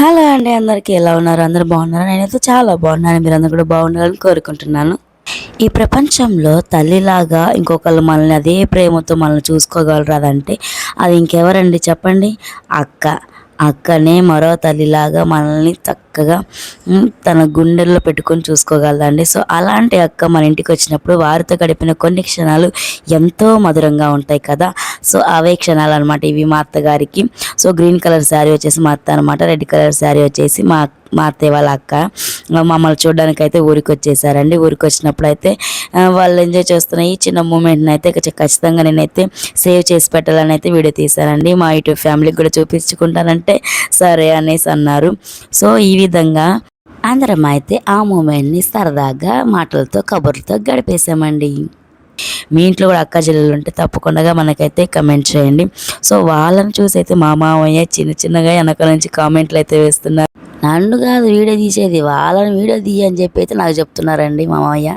Hello అండి, అందరికీ ఎలా ఉన్నారు? అందరూ బాగున్నారా? నేనైతే చాలా బాగున్నాను. మీరందరూ కూడా బాగుండాలని కోరుకుంటున్నాను. ఈ ప్రపంచంలో తల్లిలాగా ఇంకొకళ్ళు మనల్ని అదే ప్రేమతో మనల్ని చూసుకోగలరాదంటే అది ఇంకెవరండి చెప్పండి? అక్క. అక్కనే మరో తల్లిలాగా మనల్ని చక్కగా తన గుండెల్లో పెట్టుకొని చూసుకోగలదండి. సో అలాంటి అక్క మన ఇంటికి వచ్చినప్పుడు వారితో గడిపిన కొన్ని క్షణాలు ఎంతో మధురంగా ఉంటాయి కదా. సో అవే క్షణాలు అనమాట ఇవి మా అత్తగారికి. సో గ్రీన్ కలర్ శారీ వచ్చేసి మా అత్త అనమాట, రెడ్ కలర్ శారీ వచ్చేసి మా అత్తయ్య వాళ్ళ అక్క. మమ్మల్ని చూడడానికి అయితే ఊరికి వచ్చేసారండి. ఊరికి వచ్చినప్పుడు అయితే వాళ్ళు ఎంజాయ్ చేస్తున్న ఈ చిన్న మూమెంట్ని అయితే ఖచ్చితంగా నేనైతే సేవ్ చేసి పెట్టాలని అయితే వీడియో తీశానండి. మా యూట్యూబ్ ఫ్యామిలీకి కూడా చూపించుకుంటానంటే సరే అనేసి అన్నారు. సో ఈ విధంగా అందరం అయితే ఆ మూమెంట్ని సరదాగా మాటలతో కబుర్లతో గడిపేశామండి. మీ ఇంట్లో కూడా అక్క చెల్లెలు ఉంటే తప్పకుండా మనకైతే కమెంట్ చేయండి. సో వాళ్ళని చూసి అయితే మా మామయ్య చిన్న చిన్నగా వెనకాల నుంచి కామెంట్లు అయితే వేస్తున్నారు. నన్ను కాదు వీడియో తీసేది, వాళ్ళని వీడియో తీయని చెప్పి అయితే నాకు చెప్తున్నారండి మా మామయ్య.